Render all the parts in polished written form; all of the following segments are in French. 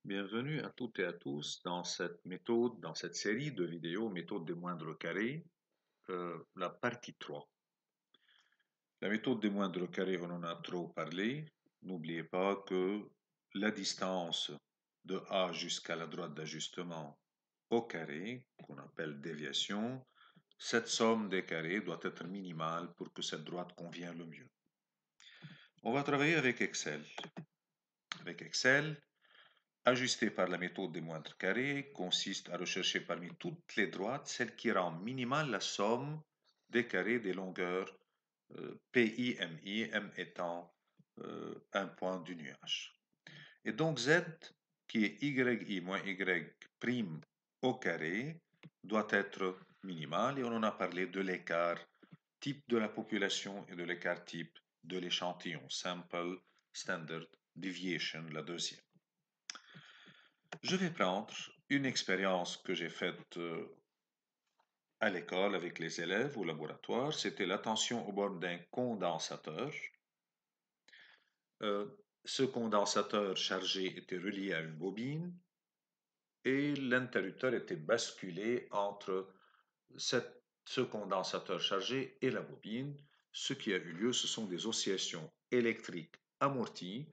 Bienvenue à toutes et à tous dans cette série de vidéos méthode des moindres carrés, la partie 3. La méthode des moindres carrés, on en a trop parlé. N'oubliez pas que la distance de A jusqu'à la droite d'ajustement au carré, qu'on appelle déviation, cette somme des carrés doit être minimale pour que cette droite convienne le mieux. On va travailler avec Excel. Avec Excel, ajuster par la méthode des moindres carrés consiste à rechercher parmi toutes les droites celle qui rend minimale la somme des carrés des longueurs PI, MI, M étant un point du nuage. Et donc Z, qui est YI moins Y prime au carré, doit être minimale, et on en a parlé de l'écart type de la population et de l'écart type de l'échantillon, Sample Standard Deviation, la deuxième. Je vais prendre une expérience que j'ai faite à l'école avec les élèves au laboratoire. C'était l'attention aux bornes d'un condensateur. Ce condensateur chargé était relié à une bobine et l'interrupteur était basculé entre ce condensateur chargé et la bobine. Ce qui a eu lieu, ce sont des oscillations électriques amorties,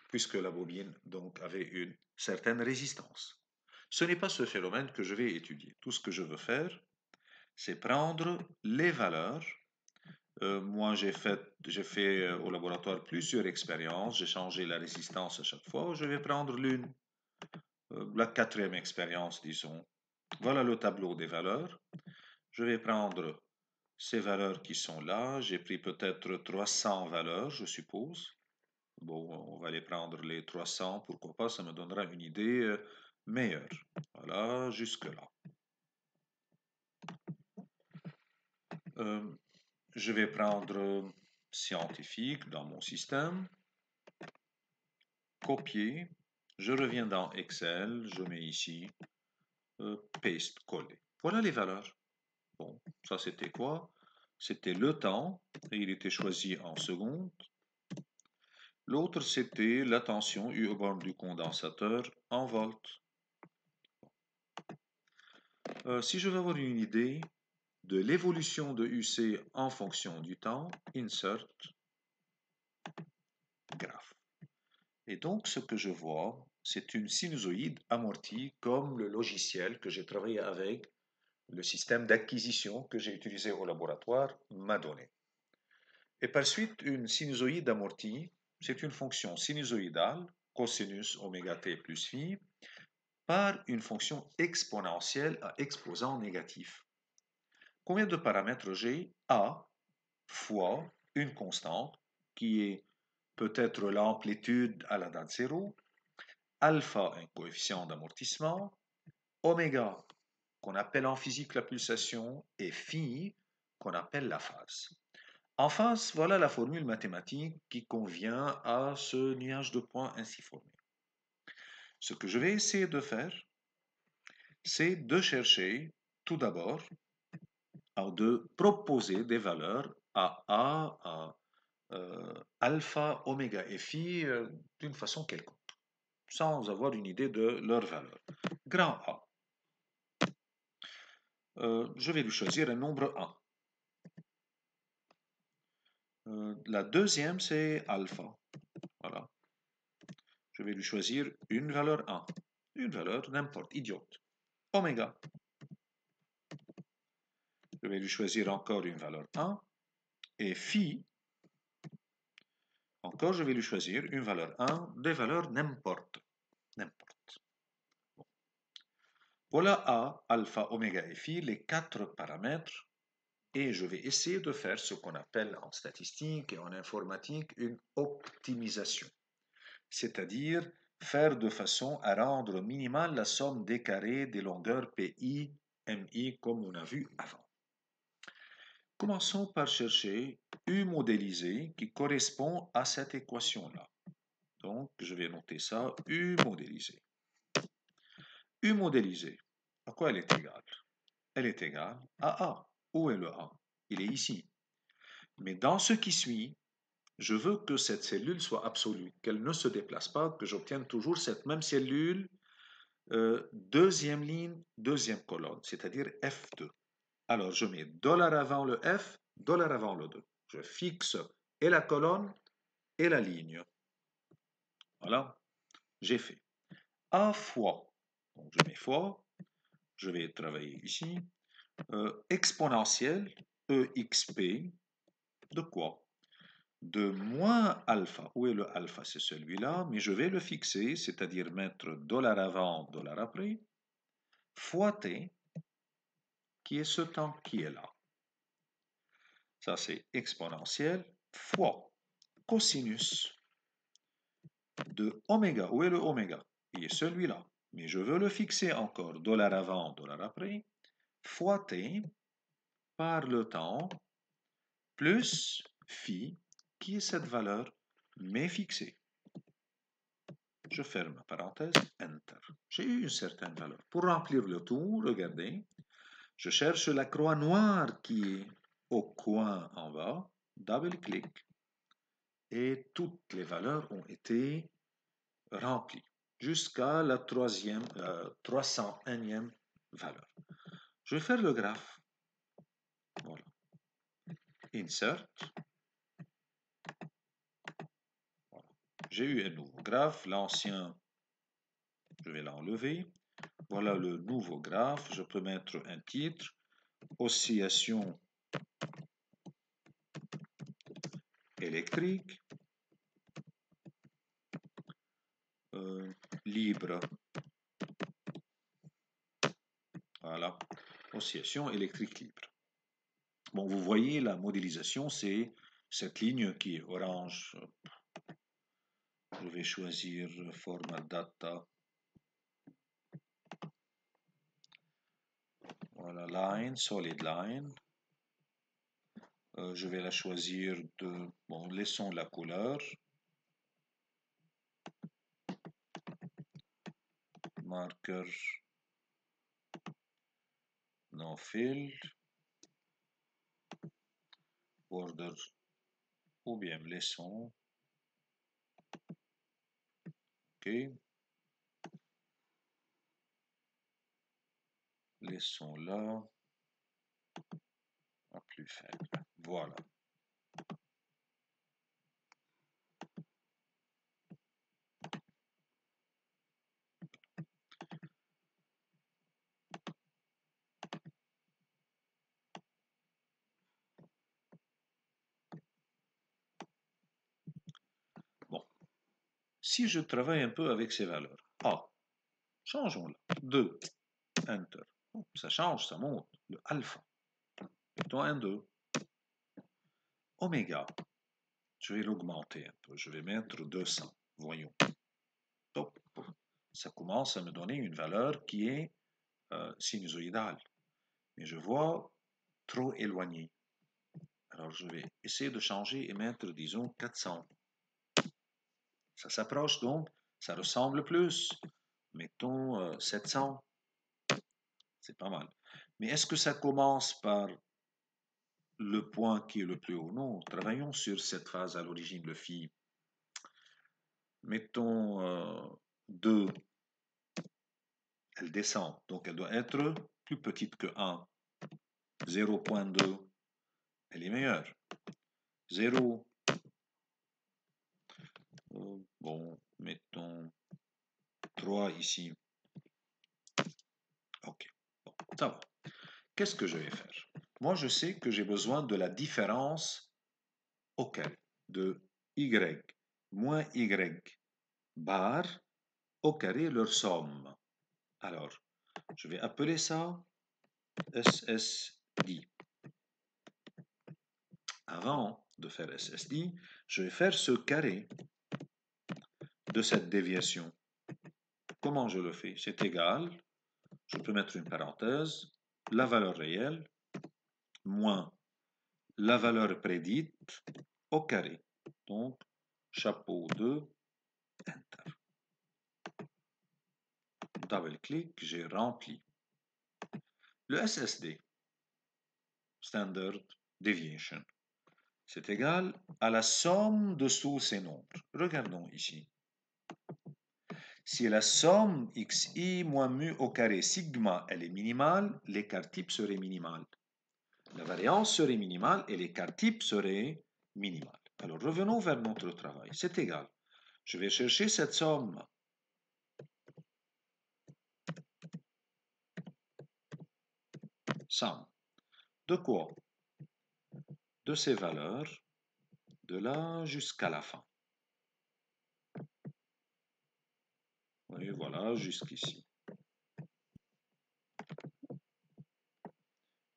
puisque la bobine donc avait une certaine résistance. Ce n'est pas ce phénomène que je vais étudier. Tout ce que je veux faire, c'est prendre les valeurs. Moi, j'ai fait au laboratoire plusieurs expériences. J'ai changé la résistance à chaque fois. Je vais prendre la quatrième expérience, disons. Voilà le tableau des valeurs. Je vais prendre ces valeurs qui sont là. J'ai pris peut-être 300 valeurs, je suppose. Bon, on va les prendre les 300, pourquoi pas, ça me donnera une idée meilleure. Voilà, jusque-là. Je vais prendre scientifique dans mon système, copier, je reviens dans Excel, je mets ici, paste, coller. Voilà les valeurs. Bon, ça c'était quoi? C'était le temps, et il était choisi en secondes. L'autre, c'était la tension U aux bornes du condensateur en volts. Si je veux avoir une idée de l'évolution de UC en fonction du temps, insert, graphe. Et donc, ce que je vois, c'est une sinusoïde amortie comme le logiciel que j'ai travaillé avec, le système d'acquisition que j'ai utilisé au laboratoire m'a donné. Et par suite, une sinusoïde amortie, c'est une fonction sinusoïdale, cosinus oméga t plus phi, par une fonction exponentielle à exposant négatif. Combien de paramètres j'ai? A fois une constante qui est peut-être l'amplitude à la date 0, alpha un coefficient d'amortissement, oméga qu'on appelle en physique la pulsation et phi qu'on appelle la phase. En face, voilà la formule mathématique qui convient à ce nuage de points ainsi formé. Ce que je vais essayer de faire, c'est de chercher tout d'abord de proposer des valeurs à alpha, oméga et phi d'une façon quelconque, sans avoir une idée de leur valeur. Grand A. Je vais lui choisir un nombre 1. La deuxième, c'est alpha. Voilà. Je vais lui choisir une valeur 1. Une valeur n'importe, idiote. Oméga. Je vais lui choisir encore une valeur 1. Et phi, encore, je vais lui choisir une valeur 1, des valeurs n'importe. N'importe. Bon. Voilà A, alpha, oméga et phi, les 4 paramètres. Et je vais essayer de faire ce qu'on appelle en statistique et en informatique une optimisation. C'est-à-dire faire de façon à rendre minimale la somme des carrés des longueurs PI, MI comme on a vu avant. Commençons par chercher U modélisé qui correspond à cette équation-là. Donc, je vais noter ça, U modélisé. U modélisé, à quoi elle est égale? Elle est égale à A. Où est le A? Il est ici. Mais dans ce qui suit, je veux que cette cellule soit absolue, qu'elle ne se déplace pas, que j'obtienne toujours cette même cellule, deuxième ligne, deuxième colonne, c'est-à-dire F2. Alors, je mets dollar avant le F, dollar avant le 2. Je fixe et la colonne et la ligne. Voilà, j'ai fait. A fois, donc je mets fois, je vais travailler ici, exponentielle, EXP, de quoi? De moins alpha. Où est le alpha? C'est celui-là, mais je vais le fixer, c'est-à-dire mettre dollar avant, dollar après, fois t, qui est ce temps qui est là. Ça, c'est exponentielle fois cosinus de oméga. Où est le oméga? Il est celui-là. Mais je veux le fixer encore, dollar avant, dollar après, fois t par le temps, plus phi, qui est cette valeur, mais fixée. Je ferme la parenthèse, Enter. J'ai eu une certaine valeur. Pour remplir le tout, regardez, je cherche la croix noire qui est au coin en bas, double-clic, et toutes les valeurs ont été remplies jusqu'à la 301e valeur. Je vais faire le graphe. Voilà. Insert. Voilà. J'ai eu un nouveau graphe. L'ancien, je vais l'enlever. Voilà le nouveau graphe. Je peux mettre un titre. Oscillation électrique. Libre. Voilà. Oscillation électrique libre. Bon, vous voyez, la modélisation, c'est cette ligne qui est orange. Je vais choisir format data. Voilà, line, solid line. Je vais la choisir de... Bon, laissons la couleur. Marqueur. No fill. Border. Ou bien laissons. OK. Laissons là. À plus faible. Voilà. Bon. Si je travaille un peu avec ces valeurs. A. Changeons-la. 2. Enter. Oh, ça change, ça monte. Le alpha. Mettons un 2. Oméga. Je vais l'augmenter un peu. Je vais mettre 200. Voyons. Top. Ça commence à me donner une valeur qui est sinusoïdale. Mais je vois trop éloigné. Alors je vais essayer de changer et mettre, disons, 400. Ça s'approche donc, ça ressemble plus. Mettons 700. C'est pas mal. Mais est-ce que ça commence par le point qui est le plus haut? Non, travaillons sur cette phase à l'origine, le phi. Mettons 2. Elle descend, donc elle doit être plus petite que 1. 0.2, elle est meilleure. 0. Bon, mettons 3 ici. Ok, bon, ça va. Qu'est-ce que je vais faire? Moi, je sais que j'ai besoin de la différence au carré, de y moins y bar au carré leur somme. Alors, je vais appeler ça SSD. Avant de faire SSD, je vais faire ce carré de cette déviation. Comment je le fais? C'est égal, je peux mettre une parenthèse, la valeur réelle, moins la valeur prédite au carré. Donc, chapeau de Enter. Double-clic, j'ai rempli. Le SSD, Standard Deviation, c'est égal à la somme de tous ces nombres. Regardons ici. Si la somme xi moins mu au carré sigma, elle est minimale, l'écart type serait minimal. La variance serait minimale et l'écart type serait minimal. Alors revenons vers notre travail. C'est égal. Je vais chercher cette somme. Somme. De quoi? De ces valeurs, de là jusqu'à la fin. Oui, voilà, jusqu'ici.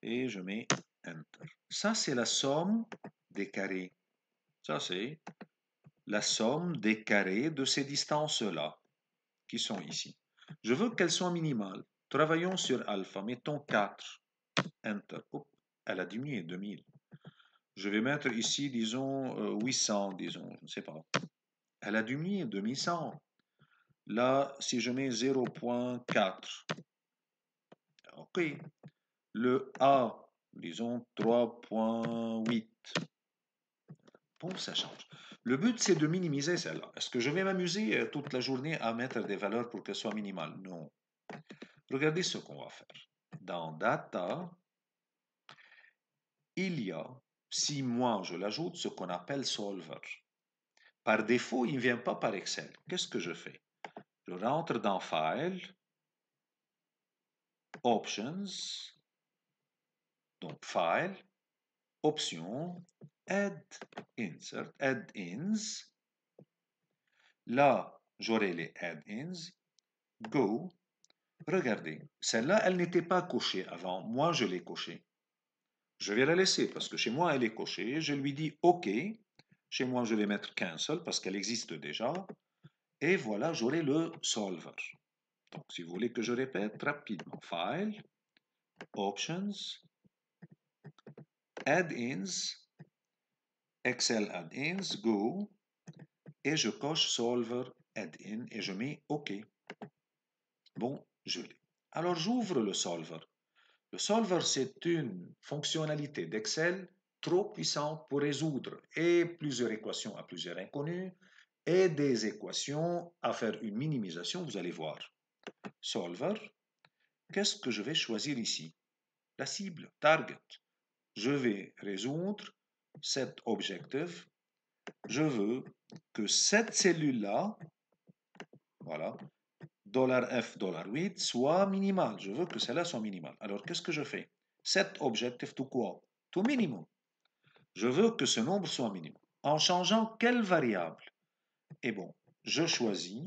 Et je mets Enter. Ça, c'est la somme des carrés. Ça, c'est la somme des carrés de ces distances-là, qui sont ici. Je veux qu'elles soient minimales. Travaillons sur alpha. Mettons 4. Enter. Hop, elle a diminué, 2000. Je vais mettre ici, disons, 800, disons, je ne sais pas. Elle a diminué, 2100. Là, si je mets 0.4, ok. Le A, disons 3.8. Bon, ça change. Le but, c'est de minimiser celle-là. Est-ce que je vais m'amuser toute la journée à mettre des valeurs pour qu'elles soient minimales? Non. Regardez ce qu'on va faire. Dans Data, il y a, si moi je l'ajoute, ce qu'on appelle Solver. Par défaut, il ne vient pas par Excel. Qu'est-ce que je fais? Je rentre dans File, Options, donc File, Options, Add, Insert, Add-ins. Là, j'aurai les Add-ins. Go. Regardez, celle-là, elle n'était pas cochée avant. Moi, je l'ai cochée. Je vais la laisser parce que chez moi, elle est cochée. Je lui dis OK. Chez moi, je vais mettre cancel parce qu'elle existe déjà. Et voilà, j'aurai le solver. Donc, si vous voulez que je répète rapidement, File, Options, Add-ins, Excel Add-ins, Go, et je coche Solver Add-in et je mets OK. Bon, je l'ai. Alors, j'ouvre le solver. Le solver, c'est une fonctionnalité d'Excel trop puissante pour résoudre et plusieurs équations à plusieurs inconnus et des équations à faire une minimisation, vous allez voir. Solver, qu'est-ce que je vais choisir ici? La cible, target. Je vais résoudre cet objectif. Je veux que cette cellule-là, voilà, $F, $8, soit minimale. Je veux que celle-là soit minimale. Alors, qu'est-ce que je fais? Set objective to quoi? To minimum. Je veux que ce nombre soit minimum. En changeant quelle variable? Et bon, je choisis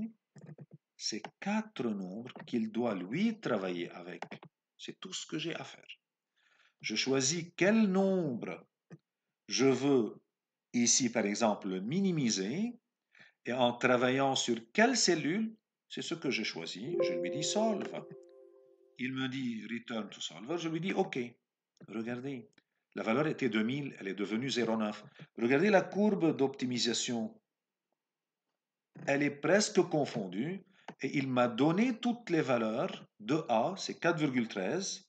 ces 4 nombres qu'il doit lui travailler avec. C'est tout ce que j'ai à faire. Je choisis quel nombre je veux ici, par exemple, le minimiser. Et en travaillant sur quelle cellule, c'est ce que je choisis. Je lui dis solve. Il me dit return to solver. Je lui dis OK. Regardez, la valeur était 2000, elle est devenue 0,9. Regardez la courbe d'optimisation. Elle est presque confondue et il m'a donné toutes les valeurs de A, c'est 4,13,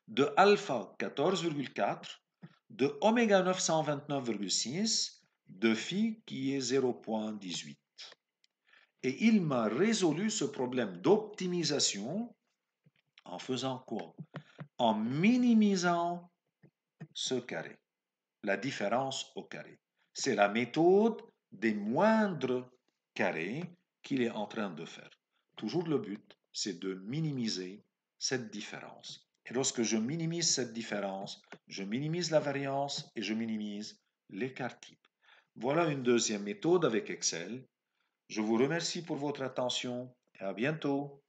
de alpha 14,4, de oméga 929,6, de phi qui est 0,18. Et il m'a résolu ce problème d'optimisation en faisant quoi? En minimisant ce carré, la différence au carré. C'est la méthode des moindres carrés qu'il est en train de faire. Toujours le but, c'est de minimiser cette différence. Et lorsque je minimise cette différence, je minimise la variance et je minimise l'écart type. Voilà une deuxième méthode avec Excel. Je vous remercie pour votre attention et à bientôt.